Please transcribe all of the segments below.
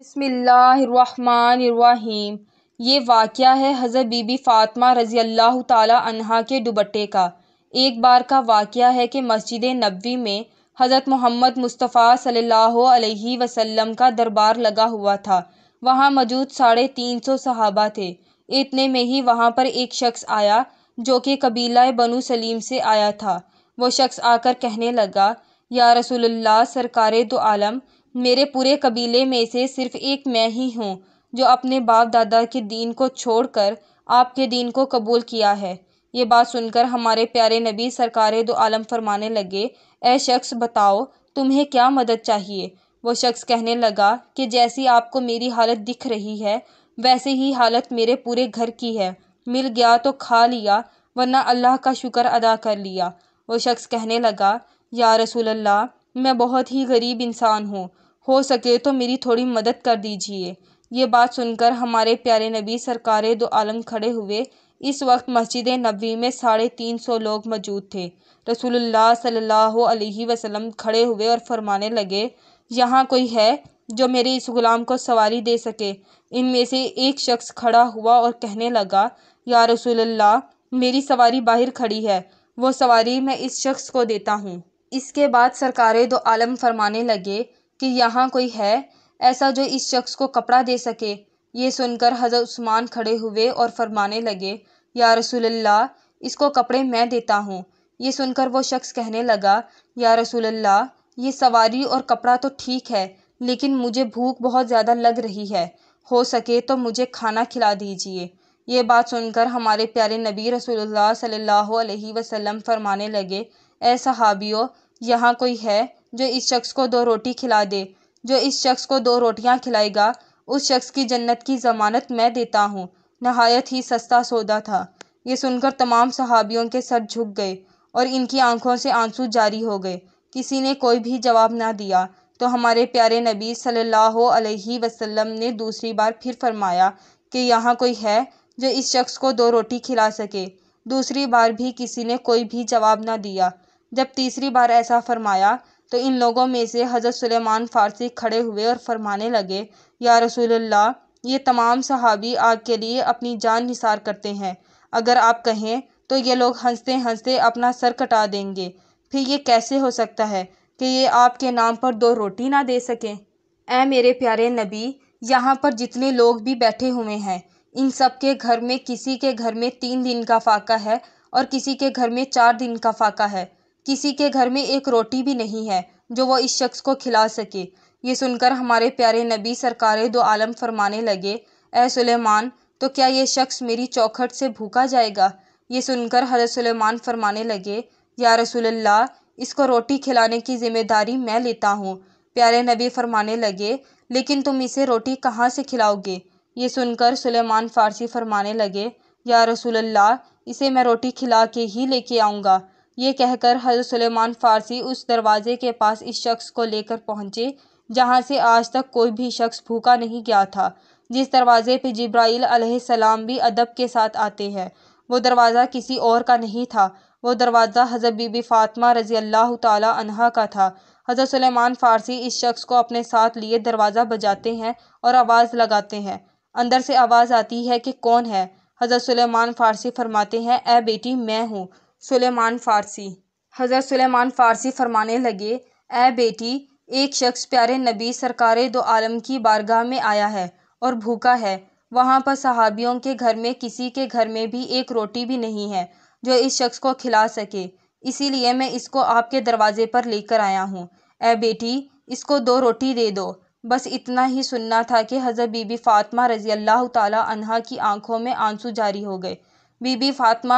بسم اللہ الرحمن الرحیم۔ یہ واقعہ ہے حضرت بی بی فاطمہ رضی اللہ تعالیٰ عنہا کے دوپٹے کا۔ ایک بار کا واقعہ ہے کہ مسجد نبوی میں حضرت محمد مصطفیٰ صلی اللہ علیہ وسلم کا دربار لگا ہوا تھا۔ وہاں موجود 350 صحابہ تھے۔ اتنے میں ہی وہاں پر ایک شخص آیا جو کہ قبیلہ بنو سلیم سے آیا تھا۔ وہ شخص آ کر کہنے لگا، یا رسول اللہ، سرکار دو عالم، میرے پورے قبیلے میں سے صرف ایک میں ہی ہوں جو اپنے باپ دادا کے دین کو چھوڑ کر آپ کے دین کو قبول کیا ہے۔ یہ بات سن کر ہمارے پیارے نبی سرکار دو عالم فرمانے لگے، اے شخص بتاؤ تمہیں کیا مدد چاہیے؟ وہ شخص کہنے لگا کہ جیسی آپ کو میری حالت دکھ رہی ہے ویسے ہی حالت میرے پورے گھر کی ہے، مل گیا تو کھا لیا ورنہ اللہ کا شکر ادا کر لیا۔ وہ شخص کہنے لگا، یا رسول اللہ، میں بہت ہی غریب انسان ہوں، ہو سکے تو میری تھوڑی مدد کر دیجیے۔ یہ بات سن کر ہمارے پیارے نبی سرکار دو عالم کھڑے ہوئے۔ اس وقت مسجد نبوی میں 350 لوگ موجود تھے۔ رسول اللہ صلی اللہ علیہ وسلم کھڑے ہوئے اور فرمانے لگے، یہاں کوئی ہے جو میرے اس غلام کو سواری دے سکے؟ ان میں سے ایک شخص کھڑا ہوا اور کہنے لگا، یا رسول اللہ، میری سواری باہر کھڑی ہے، وہ سواری میں اس شخص کو دیتا ہوں۔ اس کے بعد سرکار دو عالم فرمانے لگے کہ یہاں کوئی ہے ایسا جو اس شخص کو کپڑا دے سکے؟ یہ سن کر حضرت عثمان کھڑے ہوئے اور فرمانے لگے، یا رسول اللہ، اس کو کپڑے میں دیتا ہوں۔ یہ سن کر وہ شخص کہنے لگا، یا رسول اللہ، یہ سواری اور کپڑا تو ٹھیک ہے لیکن مجھے بھوک بہت زیادہ لگ رہی ہے، ہو سکے تو مجھے کھانا کھلا دیجیے۔ یہ بات سن کر ہمارے پیارے نبی رسول اللہ صلی اللہ علیہ وسلم فرمانے لگے، اے صحابیو، یہاں کوئی ہے جو اس شخص کو 2 روٹی کھلا دے؟ جو اس شخص کو 2 روٹیاں کھلائے گا اس شخص کی جنت کی ضمانت میں دیتا ہوں۔ نہایت ہی سستا سودا تھا۔ یہ سن کر تمام صحابیوں کے سر جھک گئے اور ان کی آنکھوں سے آنسو جاری ہو گئے۔ کسی نے کوئی بھی جواب نہ دیا تو ہمارے پیارے نبی صلی اللہ علیہ وسلم نے دوسری بار پھر فرمایا کہ یہاں کوئی ہے جو اس شخص کو 2 روٹی کھلا سکے؟ دوسری بار بھی کسی نے کوئی بھی جواب نہ دیا۔ جب تیسری بار ایسا فرمایا تو ان لوگوں میں سے حضرت سلیمان فارسی کھڑے ہوئے اور فرمانے لگے، یا رسول اللہ، یہ تمام صحابی آپ کے لیے اپنی جان نثار کرتے ہیں، اگر آپ کہیں تو یہ لوگ ہنستے ہنستے اپنا سر کٹا دیں گے۔ پھر یہ کیسے ہو سکتا ہے کہ یہ آپ کے نام پر 2 روٹی نہ دے سکیں؟ اے میرے پیارے نبی، یہاں پر جتنے لوگ بھی بیٹھے ہوئے ہیں ان سب کے گھر میں کسی کے گھر میں 3 دن کا فاقہ ہے اور کسی کے گھر میں 4 دن کا فاقہ ہے، کسی کے گھر میں 1 روٹی بھی نہیں ہے جو وہ اس شخص کو کھلا سکے۔ یہ سن کر ہمارے پیارے نبی سرکار دو عالم فرمانے لگے، اے سلیمان، تو کیا یہ شخص میری چوکھٹ سے بھوکا جائے گا؟ یہ سن کر حضرت سلیمان فرمانے لگے، یا رسول اللہ، اس کو روٹی کھلانے کی ذمہ داری میں لیتا ہوں۔ پیارے نبی فرمانے لگے، لیکن تم اسے روٹی کہاں سے کھلاؤ گے؟ یہ سن کر سلیمان فارسی فرمانے لگے، یا رسول اللہ، اسے میں روٹی کھلا کے ہی لے کے آؤں گا۔ یہ کہہ کر حضرت سلیمان فارسی اس دروازے کے پاس اس شخص کو لے کر پہنچے جہاں سے آج تک کوئی بھی شخص بھوکا نہیں گیا تھا، جس دروازے پہ جبرائیل علیہ السلام بھی ادب کے ساتھ آتے ہیں۔ وہ دروازہ کسی اور کا نہیں تھا، وہ دروازہ حضرت بی بی فاطمہ رضی اللہ تعالیٰ عنہا کا تھا۔ حضرت سلیمان فارسی اس شخص کو اپنے ساتھ لیے دروازہ بجاتے ہیں اور آواز لگاتے ہیں۔ اندر سے آواز آتی ہے کہ کون ہے؟ حضرت سلیمان فارسی فرماتے ہیں، اے بیٹی، میں ہوں سلیمان فارسی۔ حضرت سلیمان فارسی فرمانے لگے، اے بیٹی، ایک شخص پیارے نبی سرکار دو عالم کی بارگاہ میں آیا ہے اور بھوکا ہے۔ وہاں پر صحابیوں کے گھر میں کسی کے گھر میں بھی 1 روٹی بھی نہیں ہے جو اس شخص کو کھلا سکے، اسی لیے میں اس کو آپ کے دروازے پر لے کر آیا ہوں۔ اے بیٹی، اس کو 2 روٹی دے دو۔ بس اتنا ہی سننا تھا کہ حضرت بی بی فاطمہ رضی اللہ تعالیٰ عنہا کی آنکھوں میں آنسو جاری ہو گئے۔ بی بی فاطمہ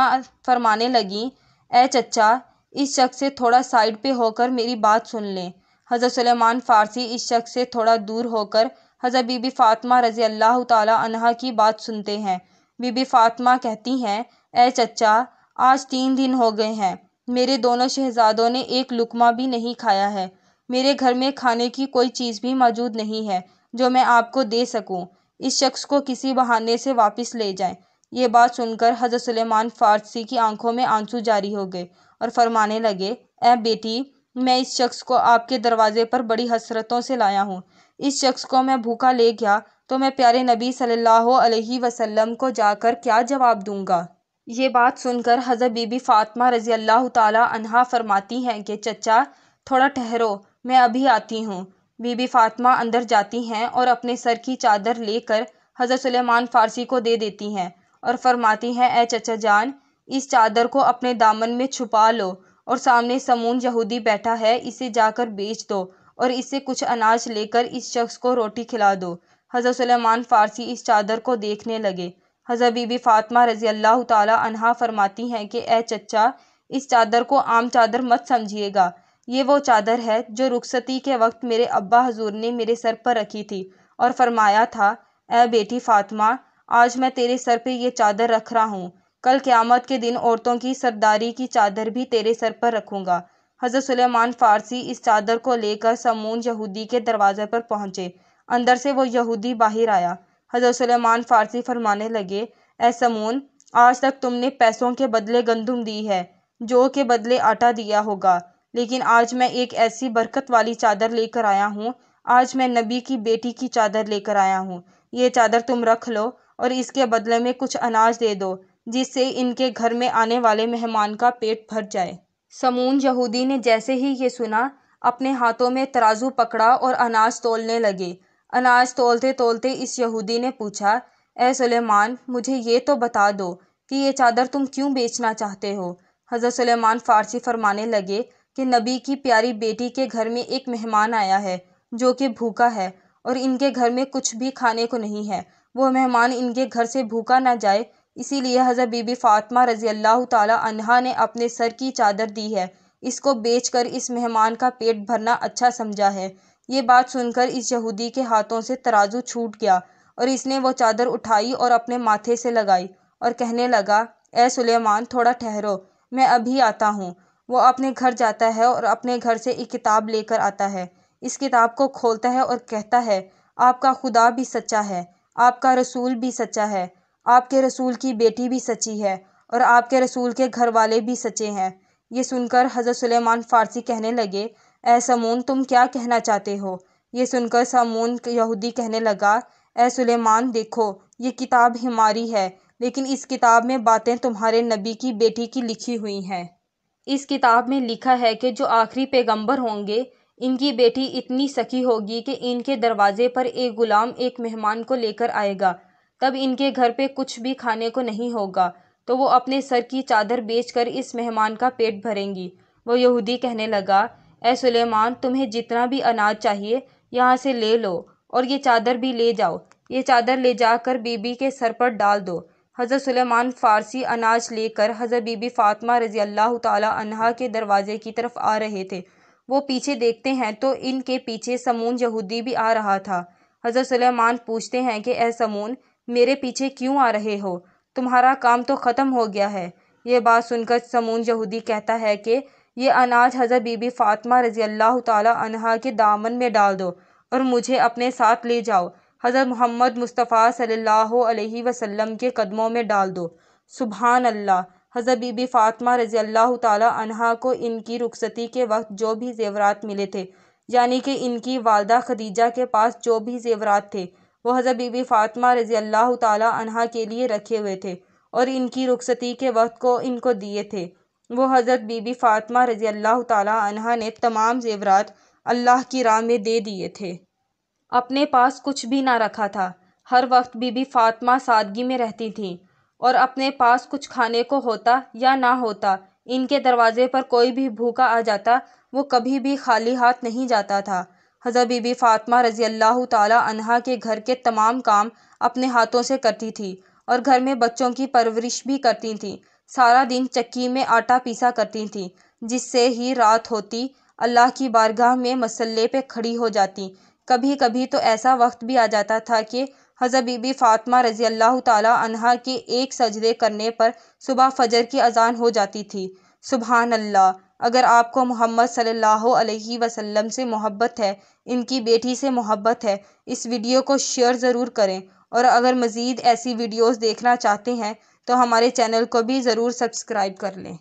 فرمانے لگیں، اے چچا، اس شخص سے تھوڑا سائڈ پہ ہو کر میری بات سن لیں۔ حضرت سلیمان فارسی اس شخص سے تھوڑا دور ہو کر حضرت بی بی فاطمہ رضی اللہ تعالیٰ عنہا کی بات سنتے ہیں۔ بی بی فاطمہ کہتی ہیں، اے چچا، آج 3 دن ہو گئے ہیں، میرے دونوں شہزادوں نے 1 لقمہ بھی نہیں کھایا ہے، میرے گھر میں کھانے کی کوئی چیز بھی موجود نہیں ہے جو میں آپ کو دے سکوں، اس شخص کو کسی بہانے سے واپس لے جائیں۔ یہ بات سن کر حضرت سلیمان فارسی کی آنکھوں میں آنسو جاری ہو گئے اور فرمانے لگے، اے بیٹی، میں اس شخص کو آپ کے دروازے پر بڑی حسرتوں سے لایا ہوں، اس شخص کو میں بھوکا لے گیا تو میں پیارے نبی صلی اللہ علیہ وسلم کو جا کر کیا جواب دوں گا؟ یہ بات سن کر حضرت بی بی فاطمہ رضی اللہ تعالی عنہا فرماتی ہیں کہ چچا تھوڑا ٹھہرو، میں ابھی آتی ہوں۔ بی بی فاطمہ اندر جاتی ہیں اور اپنے سر کی چادر لے کر حضرت سلیمان فارسی کو دے دیتی ہیں اور فرماتی ہیں اے چچا جان، اس چادر کو اپنے دامن میں چھپا لو اور سامنے سمون یہودی بیٹھا ہے، اسے جا کر بیچ دو اور اس سے کچھ اناج لے کر اس شخص کو روٹی کھلا دو۔ حضرت سلیمان فارسی اس چادر کو دیکھنے لگے۔ حضرت بی بی فاطمہ رضی اللہ تعالی عنہا فرماتی ہیں کہ اے چچا، اس چادر کو عام چادر مت سمجھیے گا، یہ وہ چادر ہے جو رخصتی کے وقت میرے ابا حضور نے میرے سر پر رکھی تھی اور فرمایا تھا اے بیٹی فاطمہ، آج میں تیرے سر پہ یہ چادر رکھ رہا ہوں، کل قیامت کے دن عورتوں کی سرداری کی چادر بھی تیرے سر پر رکھوں گا۔ حضرت سلیمان فارسی اس چادر کو لے کر سمون یہودی کے دروازے پر پہنچے۔ اندر سے وہ یہودی باہر آیا۔ حضرت سلیمان فارسی فرمانے لگے اے سمون، آج تک تم نے پیسوں کے بدلے گندم دی ہے، جو کے بدلے آٹا دیا ہوگا، لیکن آج میں ایک ایسی برکت والی چادر لے کر آیا ہوں، آج میں نبی کی بیٹی کی چادر لے کر آیا ہوں، یہ چادر تم رکھ لو اور اس کے بدلے میں کچھ اناج دے دو جس سے ان کے گھر میں آنے والے مہمان کا پیٹ بھر جائے۔ سمون یہودی نے جیسے ہی یہ سنا اپنے ہاتھوں میں ترازو پکڑا اور اناج تولنے لگے۔ اناج تولتے تولتے اس یہودی نے پوچھا اے سلیمان، مجھے یہ تو بتا دو کہ یہ چادر تم کیوں بیچنا چاہتے ہو؟ حضرت سلیمان فارسی فرمانے لگے کہ نبی کی پیاری بیٹی کے گھر میں ایک مہمان آیا ہے جو کہ بھوکا ہے اور ان کے گھر میں کچھ بھی کھانے کو نہیں ہے، وہ مہمان ان کے گھر سے بھوکا نہ جائے، اسی لیے حضرت بی بی فاطمہ رضی اللہ تعالی عنہا نے اپنے سر کی چادر دی ہے، اس کو بیچ کر اس مہمان کا پیٹ بھرنا اچھا سمجھا ہے۔ یہ بات سن کر اس یہودی کے ہاتھوں سے ترازو چھوٹ گیا اور اس نے وہ چادر اٹھائی اور اپنے ماتھے سے لگائی اور کہنے لگا اے سلیمان تھوڑا ٹھہرو، میں ابھی آتا ہوں۔ وہ اپنے گھر جاتا ہے اور اپنے گھر سے ایک کتاب لے کر آتا ہے، اس کتاب کو کھولتا ہے اور کہتا ہے آپ کا خدا بھی سچا ہے، آپ کا رسول بھی سچا ہے، آپ کے رسول کی بیٹی بھی سچی ہے اور آپ کے رسول کے گھر والے بھی سچے ہیں۔ یہ سن کر حضرت سلیمان فارسی کہنے لگے اے سمون، تم کیا کہنا چاہتے ہو؟ یہ سن کر سمون یہودی کہنے لگا اے سلیمان، دیکھو یہ کتاب ہماری ہے، لیکن اس کتاب میں باتیں تمہارے نبی کی بیٹی کی لکھی ہوئی ہیں۔ اس کتاب میں لکھا ہے کہ جو آخری پیغمبر ہوں گے ان کی بیٹی اتنی سخی ہوگی کہ ان کے دروازے پر ایک غلام ایک مہمان کو لے کر آئے گا، تب ان کے گھر پہ کچھ بھی کھانے کو نہیں ہوگا تو وہ اپنے سر کی چادر بیچ کر اس مہمان کا پیٹ بھریں گی۔ وہ یہودی کہنے لگا اے سلیمان، تمہیں جتنا بھی اناج چاہیے یہاں سے لے لو اور یہ چادر بھی لے جاؤ، یہ چادر لے جا کر بی بی کے سر پر ڈال دو۔ حضرت سلیمان فارسی اناج لے کر حضرت بی بی فاطمہ رضی اللہ تعالی عنہا کے دروازے کی طرف آ رہے تھے۔ وہ پیچھے دیکھتے ہیں تو ان کے پیچھے سمون یہودی بھی آ رہا تھا۔ حضرت سلیمان پوچھتے ہیں کہ اے سمون، میرے پیچھے کیوں آ رہے ہو؟ تمہارا کام تو ختم ہو گیا ہے۔ یہ بات سن کر سمون یہودی کہتا ہے کہ یہ اناج حضرت بی بی فاطمہ رضی اللہ تعالی عنہا کے دامن میں ڈال دو اور مجھے اپنے ساتھ لے جاؤ، حضرت محمد مصطفیٰ صلی اللہ علیہ وسلم کے قدموں میں ڈال دو۔ سبحان اللہ۔ حضرت بی بی فاطمہ رضی اللہ تعالی عنہا کو ان کی رخصتی کے وقت جو بھی زیورات ملے تھے، یعنی کہ ان کی والدہ خدیجہ کے پاس جو بھی زیورات تھے وہ حضرت بی بی فاطمہ رضی اللہ تعالی عنہا کے لیے رکھے ہوئے تھے اور ان کی رخصتی کے وقت کو ان کو دیے تھے۔ وہ حضرت بی بی فاطمہ رضی اللہ تعالی عنہا نے تمام زیورات اللہ کی راہ میں دے دیے تھے۔ اپنے پاس کچھ بھی نہ رکھا تھا۔ ہر وقت بی بی فاطمہ سادگی میں رہتی تھیں اور اپنے پاس کچھ کھانے کو ہوتا یا نہ ہوتا، ان کے دروازے پر کوئی بھی بھوکا آ جاتا، وہ کبھی بھی خالی ہاتھ نہیں جاتا تھا۔ حضرت بی بی فاطمہ رضی اللہ تعالی عنہا کے گھر کے تمام کام اپنے ہاتھوں سے کرتی تھی اور گھر میں بچوں کی پرورش بھی کرتی تھیں۔ سارا دن چکی میں آٹا پیسا کرتی تھیں، جس سے ہی رات ہوتی اللہ کی بارگاہ میں مصلے پہ کھڑی ہو جاتی۔ کبھی کبھی تو ایسا وقت بھی آ جاتا تھا کہ حضرت بی بی فاطمہ رضی اللہ تعالی عنہا کے ایک سجدے کرنے پر صبح فجر کی اذان ہو جاتی تھی۔ سبحان اللہ۔ اگر آپ کو محمد صلی اللہ علیہ وسلم سے محبت ہے، ان کی بیٹی سے محبت ہے، اس ویڈیو کو شیئر ضرور کریں اور اگر مزید ایسی ویڈیوز دیکھنا چاہتے ہیں تو ہمارے چینل کو بھی ضرور سبسکرائب کر لیں۔